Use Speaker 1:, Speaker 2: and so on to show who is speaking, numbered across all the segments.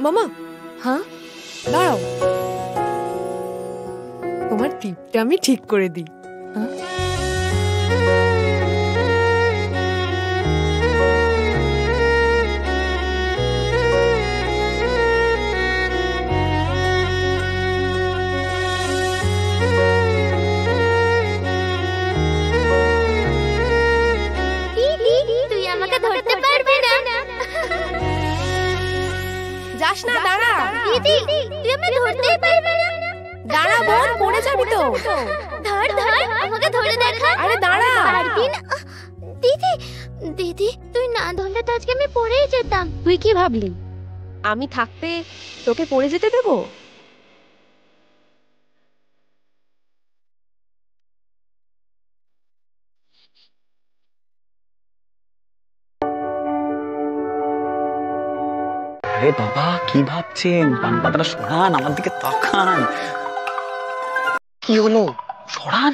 Speaker 1: মামা।
Speaker 2: হ্যাঁ
Speaker 1: দাঁড়াও, তোমার টিপটা আমি ঠিক করে দিই।
Speaker 3: তুই আমাকে ধরতে পারবি না।
Speaker 1: যাস না, দাঁড়া।
Speaker 3: দিদি তুই আমাকে ধরতেই পারবি না।
Speaker 1: দাঁড়া বোন, পড়ে যাবি তো।
Speaker 3: ধর ধর, আমাকে ধরে দেখা।
Speaker 1: আরে দাঁড়া।
Speaker 3: পারবি না। দিদি দিদি তুই না ধরলে তো আজকে আমি পড়েই যেতাম।
Speaker 2: তুই কি ভাবলি আমি থাকতে তোকে পড়ে যেতে দেবো?
Speaker 4: আরে বাবা, কি ভাবছেন? পান পাতাটা সরান, আমার দিকে তাকান। কি হলো? সরান।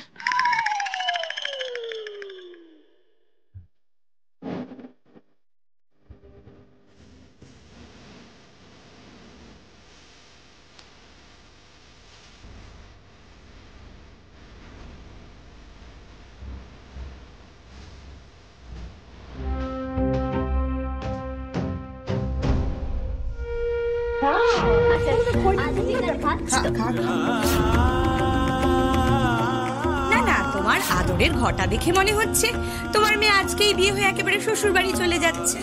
Speaker 5: না না, তোমার আদরের ঘটা দেখে মনে হচ্ছে তোমার মেয়ে আজকেই বিয়ে হয়ে একেবারে শ্বশুর বাড়ি চলে যাচ্ছে।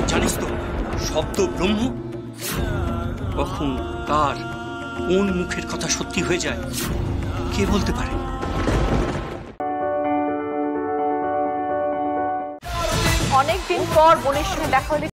Speaker 6: জানিস তো, শব্দ ব্রহ্ম। কখন কার কোন মুখের কথা সত্যি হয়ে যায় কে বলতে পারে?
Speaker 1: অনেকদিন পর বোনের সঙ্গে দেখা হলে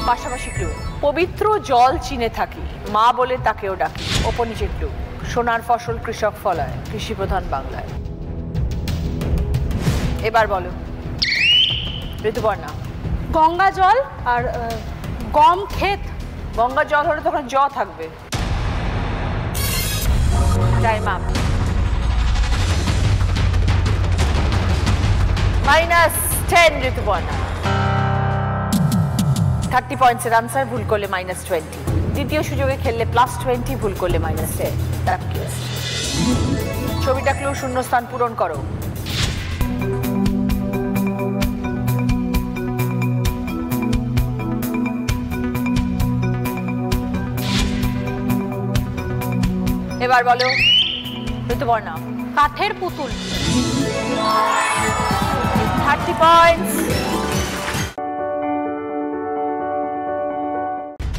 Speaker 1: পাশাপাশি ক্লু। পবিত্র জল চিনে থাকি, মা বলে তাকেও ডাকি। ওপর নিচে ক্লু। সোনার ফসল কৃষক ফলায়, কৃষি প্রধান বাংলায়। এবার বলো। ঋতুপর্ণা।
Speaker 2: গঙ্গা জল আর গম ক্ষেত।
Speaker 1: গঙ্গা জল হলে তখন জ থাকবে। Time up. -10 ঋতুপর্ণা। 30 পয়েন্টসের আনসার, ভুল করলে -20। দ্বিতীয় সুযোগে খেললে +20, ভুল করলে -10। ছবিটা ক্লু, শূন্যস্থান পূরণ করো। এবার বলো ঋতুপর্ণা।
Speaker 2: কাঠের পুতুল।
Speaker 1: 30 পয়েন্টস।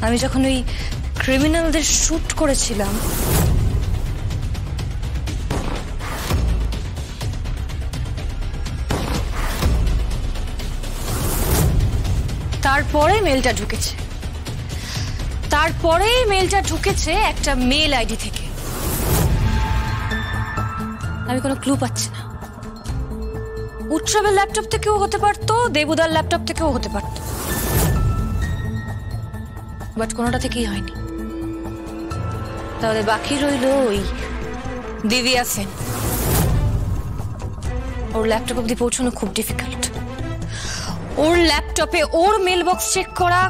Speaker 7: আমি যখন ওই ক্রিমিনালদের শুট করেছিলাম তারপরেই মেলটা ঢুকেছে একটা মেল আইডি থেকে। আমি কোনো ক্লু পাচ্ছি না। উৎসবের ল্যাপটপ থেকেও হতে পারতো, দেবুদার ল্যাপটপ থেকেও হতে পারতো, বাট কোনোটা থেকেই হয়নি। তাহলে বাকি রইল ওই দিব্যা সেন। ওর ল্যাপটপ অব্দি পৌঁছানো খুব ডিফিকাল্ট। ওর ল্যাপটপে ওর মেল বক্স চেক করা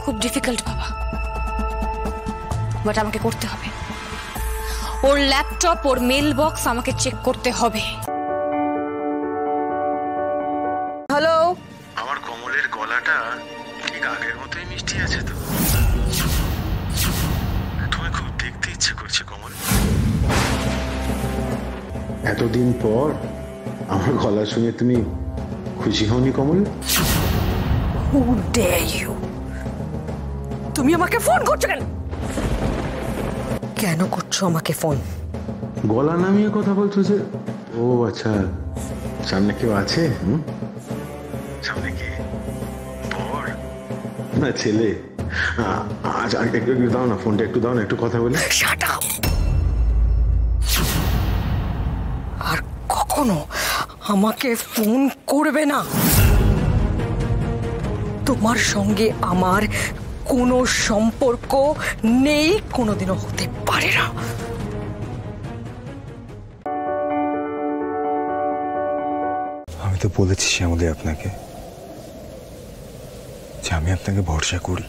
Speaker 7: খুব ডিফিকাল্ট বাবা, বাট আমাকে করতে হবে। ওর ল্যাপটপ, ওর মেল বক্স আমাকে চেক করতে হবে।
Speaker 1: হ্যালো।
Speaker 8: আমার কমলের গলাটা ঠিক আগের মতোই মিষ্টি আছে তো? এতদিন পর আমার গলা শুনে তুমি খুশি হওনি কমল?
Speaker 7: Who dare you? তুমি আমাকে ফোন করছো কেন? কেন করছো আমাকে ফোন?
Speaker 8: গলা নামিয়ে কথা বলছো যে? ও আচ্ছা, সামনে কেউ আছে? সামনে কে? বর না ছেলে? আচ্ছা একটু দাও না ফোনটা, একটু দাও না, একটু কথা বলে।
Speaker 7: Shut up! আর কখনো আমাকে ফোন করবে না। তোমার সঙ্গে আমার কোনো সম্পর্ক নেই, কোনোদিনও হতে পারে না।
Speaker 9: আমি তো বলেছি শ্যামলী আপনাকে যে আমি আপনাকে ভরসা করি।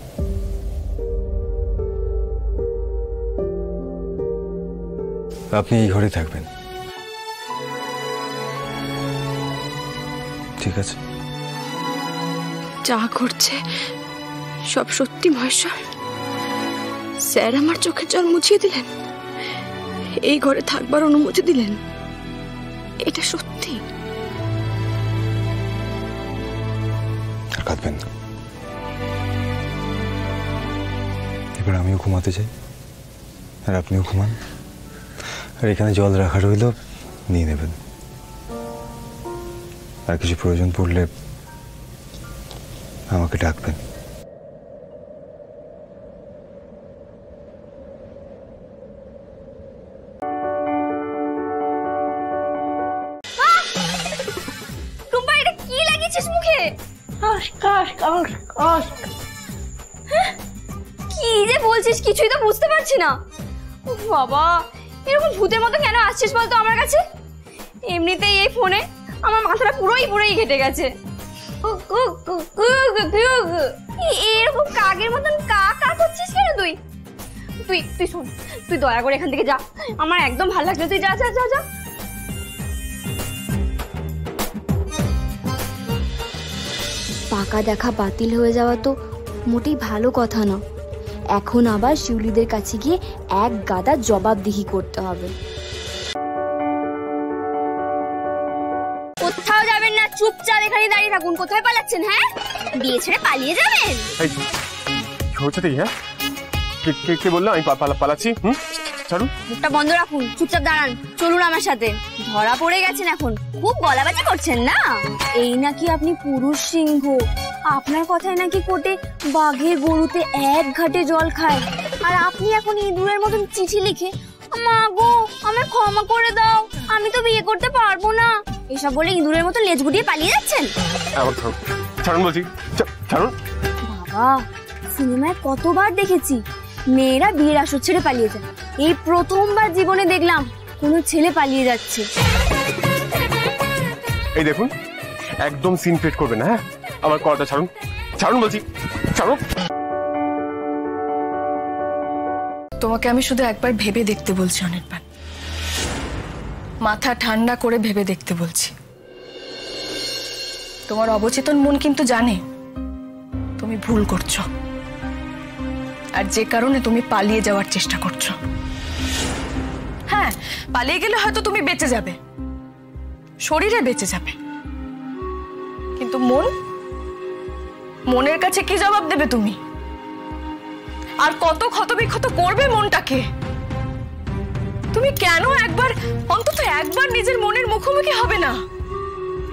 Speaker 9: আপনি এই ঘরে থাকবেন, ঠিক আছে?
Speaker 3: যা করছে সব সত্যি মহেশ্বর? স্যার আমার চোখের জল মুছিয়ে দিলেন, এই ঘরে থাকবার অনুমতি দিলেন, এটা সত্যি?
Speaker 9: আর কাঁদবেন না। এবার আমিও ঘুমাতে চাই, আর আপনিও ঘুমান। আর এখানে জল রাখা রইল, নিয়ে নেবেন। আর কিছু প্রয়োজন পড়লে আমাকে ডাকবেন।
Speaker 3: টুম্পা, এটা কি লাগিয়েছিস মুখে? কি যে বলছিস কিছুই তো বুঝতে পারছি না। বাবা, এরকম ভূতের মতো কেন আসছিস বলতো আমার কাছে? এমনিতেই এই ফোনে আমার মাথাটা পুরোই ঘেটে গেছে। এরকম কাকের মতন কা কা করছিস কেন তুই? তুই তুই শোন, তুই দয়া করে এখান থেকে যা, আমার একদম ভালো লাগছে। তুই যা যা যা যা।
Speaker 10: পাকা দেখা বাতিল হয়ে যাওয়া তো মোটেই ভালো কথা না। এখন আবার শিউলিদের কাছে গিয়ে এক গাদা জবাবদিহি করতে হবে।
Speaker 3: কোথাও যাবেন না, চুপচাপ এখানে দাঁড়িয়ে থাকুন। কোথায় পালাচ্ছেন? হ্যাঁ, বিয়ে ছেড়ে পালিয়ে যাবেন?
Speaker 11: কে বললো আমি পালাচ্ছি? ছাড়ুন,
Speaker 3: মুখটা বন্ধ রাখুন, চুপচাপ দাঁড়ান। চলুন আমার সাথে। ধরা পড়ে গেছেন এখন, খুব গলাবাজি করছেন না? এই নাকি আপনি পুরুষ সিংহ, আপনার কথায় নাকি কোটে বাঘের গরুতে এক ঘাটে জল খায়, আর আপনি এখন ইঁদুরের মতন চিঠি লিখে মা গো আমায় ক্ষমা করে দাও, আমি তো বিয়ে করতে পারবো না, এসব বলে ইঁদুরের মতো লেজ গুটিয়ে পালিয়ে যাচ্ছেন।
Speaker 11: ছাড়ুন বলছি, ছাড়ুন।
Speaker 3: বাবা, সিনেমায় কতবার দেখেছি মেয়েরা বিয়ের আসর ছেড়ে পালিয়ে যায়, এই প্রথমবার জীবনে দেখলাম কোনো ছেলে পালিয়ে যাচ্ছে।
Speaker 11: এই দেখুন, একদম সিন ক্রিয়েট করবেন না। হ্যাঁ, আমার কলটা ছাড়ুন, ছাড়ুন বলছি, ছাড়ুন।
Speaker 12: তোমাকে আমি শুধু একবার ভেবে দেখতে বলছি অনির্বাণ, মাথা ঠান্ডা করে ভেবে দেখতে বলছি। তোমার অবচেতন মন কিন্তু জানে তুমি ভুল করছো, আর যে কারণে তুমি পালিয়ে যাওয়ার চেষ্টা করছো। হ্যাঁ, পালিয়ে গেলে হয়তো তুমি বেঁচে যাবে, শরীরে বেঁচে যাবে, কিন্তু মনের কাছে কি জবাব দেবে তুমি? আর কত ক্ষতবিক্ষত করবে মনটাকে? তুমি কেন অন্তত একবার নিজের মনের মুখোমুখি হবে না?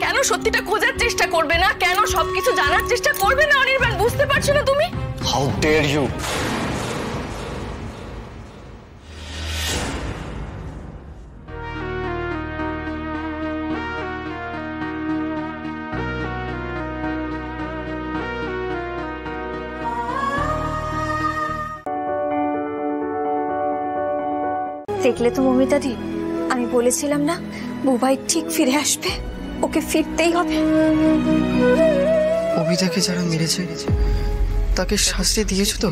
Speaker 12: কেন সত্যিটা খোঁজার চেষ্টা করবে না? কেন সবকিছু জানার চেষ্টা করবে না? অনির্বাণ, বুঝতে পারছো না তুমি?
Speaker 4: How dare you!
Speaker 7: দেখলে তো মমিতা দি, আমি বলেছিলাম না বুবাই ঠিক ফিরে আসবে, ওকে ফিরতেই হবে।
Speaker 13: অভিদাকে যারা মেরেছে তাকে শাস্তি দিয়েছো তো?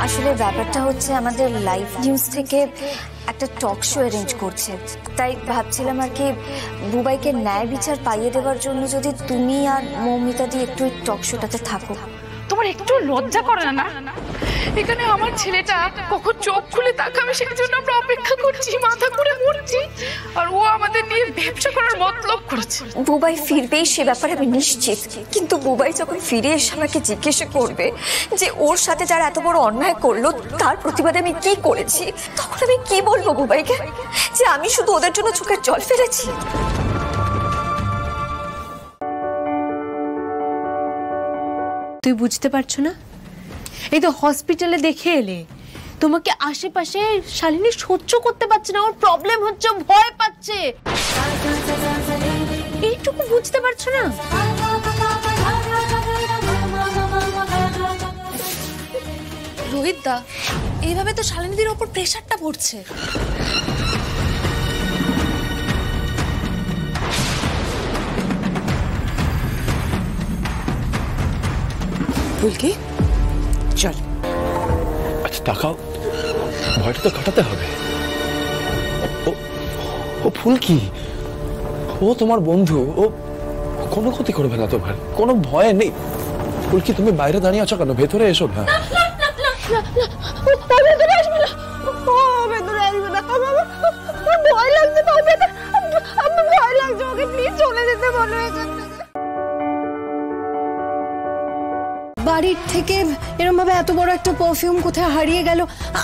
Speaker 7: আসলে ব্যাপারটা হচ্ছে আমাদের লাইভ নিউজ থেকে একটা টক শো অ্যারেঞ্জ করছে, তাই ভাবছিলাম আর কি বুবাইকে ন্যায় বিচার পাইয়ে দেওয়ার জন্য যদি তুমি আর মৌমিতা দি একটু টক শোটাতে থাকো।
Speaker 1: তোমার একটু লজ্জা করে না?
Speaker 12: এখানে আমার ছেলেটা কখন চোখ খুলে তাকাবে সেই জন্য আমরা অপেক্ষা করছি, মাথা করে মরছি, আর ও আমাদের নিয়ে ব্যবসা করার মতলব করেছে।
Speaker 7: বুবাই ফিরবেই সে ব্যাপারে আমি নিশ্চিত, কিন্তু বুবাই যখন ফিরে এসে আমাকে জিজ্ঞেস করবে যে ওর সাথে যারা এত বড় অন্যায় করলো তার প্রতিবাদে আমি কি করেছি, তখন আমি কি বলবো বুবাইকে? যে আমি শুধু ওদের জন্য চোখের জল ফেলেছি?
Speaker 14: তুই বুঝতে পারছো না? এই তো হসপিটালে দেখে এলে, তোমাকে আশেপাশে শালিনী সহ্য করতে পারছে না, ওর প্রবলেম হচ্ছে, ভয় পাচ্ছে। এইটুকু বুঝতে পারছো না?
Speaker 12: রোহিত দা, এইভাবে তো শালিনীদের ওপর প্রেশারটা পড়ছে।
Speaker 15: ফুলকি চল।
Speaker 16: আচ্ছা তাকাও, ভয়টা তো কাটাতে হবে। ও ফুলকি, ও তোমার বন্ধু, ও কোনো ক্ষতি করবে না তোমার, কোনো ভয় নেই। ফুলকি তুমি বাইরে দাঁড়িয়ে আছো কেন? ভেতরে এসো না।
Speaker 14: ভয় লাগছে, ভয় লাগছে, ওকে প্লিজ চলে যেতে বলো এখান থেকে। বাড়ির থেকে এরকম ভাবে এত বড় একটা পারফিউম কোথায় হারিয়ে গেল?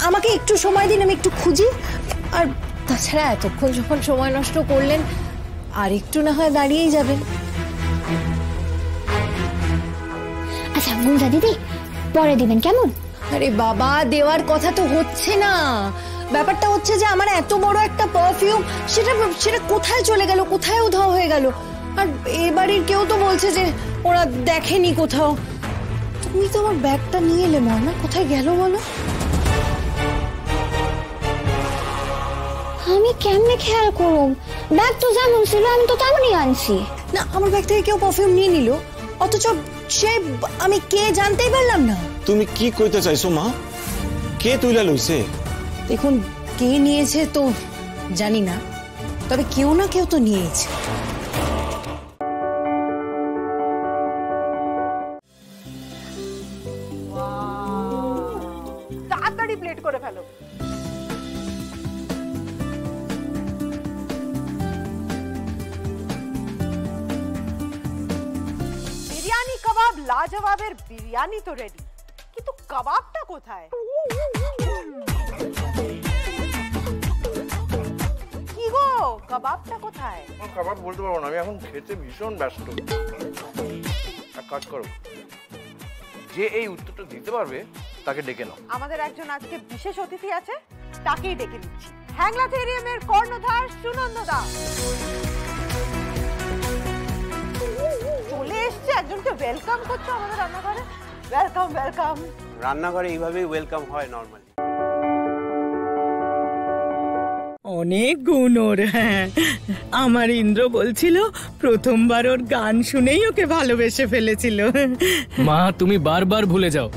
Speaker 14: আমাকে একটু সময় দিন, আমি একটু খুঁজি। আর তাছাড়া এতক্ষণ যখন সময় নষ্ট করলেন, আর একটু না হয় দাঁড়িয়েই যাবেন।
Speaker 10: আচ্ছা গুলজা দিদি, পরে দিবেন কেমন?
Speaker 14: আরে বাবা, দেওয়ার কথা তো হচ্ছে না, ব্যাপারটা হচ্ছে যে আমার এত বড় একটা পারফিউম সেটা কোথায় চলে গেল, কোথায় উধাও হয়ে গেল? আর এ বাড়ির কেউ তো বলছে যে ওরা দেখেনি কোথাও। তুমি তো আমার ব্যাগটা নিয়ে এলে ময়না, কোথায় গেল বলো?
Speaker 10: আমি কেমনে খেয়াল করুম? ব্যাগ তো যেমন ছিল আমি তো তেমনই আনছি।
Speaker 14: না, আমার ব্যাগ থেকে কেউ পারফিউম নিয়ে নিল, অথচ সে আমি কে জানতেই পারলাম না।
Speaker 8: তুমি কি কইতে চাইছো মা? কে তুইলা লইছে?
Speaker 14: দেখুন, কে নিয়েছে তো জানি না, তবে কেউ না কেউ তো নিয়েছে।
Speaker 1: তাড়াতাড়ি প্লেট করে ফেলো। বিরিয়ানি কাবাব লাজবাবের বিরিয়ানি তো রেডি, কিন্তু কাবাবটা কোথায়? কি গো, কাবাবটা কোথায়?
Speaker 17: কাবাব বলতে পারবো না, আমি এখন খেতে ভীষণ ব্যস্ত। এক কাজ করো, যে এই উত্তরটা দিতে পারবে তাকে ডেকে নাও।
Speaker 1: আমাদের একজন আজকে বিশেষ অতিথি আছে, তাকেই ডেকে নিচ্ছি। হ্যাংলাথেরিয়ামের কর্ণধার সুনন্দদা চলে এসছে, একজনকে ওয়েলকাম করছো আমাদের রান্নাঘরে। Welcome welcome.
Speaker 17: রান্নাঘরে এইভাবেই ওয়েলকাম হয় নরমালি।
Speaker 18: অনেক গুণ ওর। হ্যাঁ, আমার ইন্দ্র বলছিল প্রথমবার ওর গান শুনেই ওকে ভালোবেসে ফেলেছিল।
Speaker 19: মা, তুমি বারবার ভুলে যাও,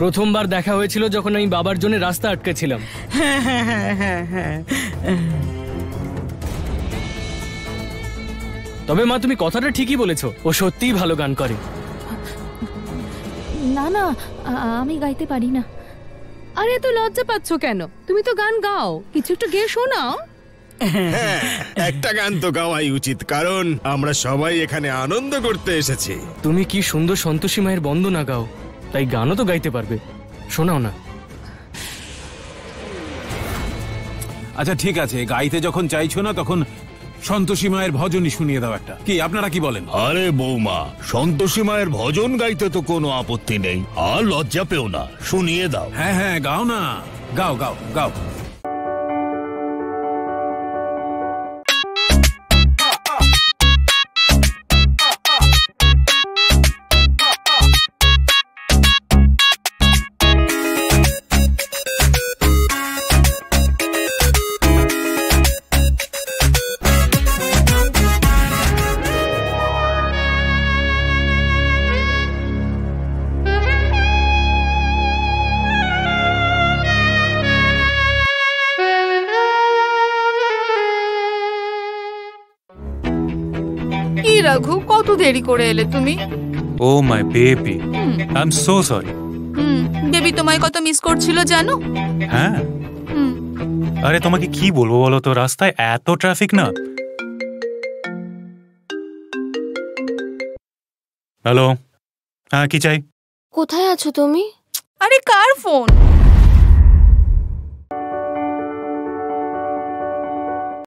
Speaker 19: প্রথমবার দেখা হয়েছিল যখন আমি বাবার জন্য রাস্তা আটকেছিলাম।
Speaker 18: হ্যাঁ হ্যাঁ হ্যাঁ হ্যাঁ হ্যাঁ।
Speaker 19: তবে মা, তুমি কথাটা ঠিকই বলেছো, ও সত্যিই ভালো গান করে।
Speaker 2: না না, আমি গাইতে পারি না। আরে এত লজ্জা পাচ্ছ কেন? তুমি তো গান গাও, কিছু একটু গেয়ে শোনাও।
Speaker 20: হ্যাঁ, একটা গান তো গাওয়াই উচিত, কারণ আমরা সবাই এখানে আনন্দ করতে এসেছি।
Speaker 19: তুমি কি সুন্দর সন্তোষী মায়ের বন্দনা গাও, তাই গানও তো গাইতে পারবে, শোনাও না।
Speaker 21: আচ্ছা ঠিক আছে, গাইতে যখন চাইছো না তখন সন্তোষী মায়ের ভজনই শুনিয়ে দাও একটা। কি আপনারা কি বলেন?
Speaker 20: আরে বৌমা, সন্তোষী মায়ের ভজন গাইতে তো কোনো আপত্তি নেই, আর লজ্জা পেও না, শুনিয়ে দাও।
Speaker 21: হ্যাঁ হ্যাঁ, গাও না, গাও গাও গাও।
Speaker 12: রাঘু, কত দেরি করে এলে তুমি?
Speaker 9: Oh my baby, I am so sorry.
Speaker 5: Baby তোমায় কত মিস করছিল জানো?
Speaker 22: হ্যাঁ আরে তোমাকে কি বলবো বলো তো, রাস্তায় এত ট্রাফিক না। হ্যালো, হ্যাঁ কি চাই?
Speaker 10: কোথায় আছো তুমি?
Speaker 5: আরে কার ফোন?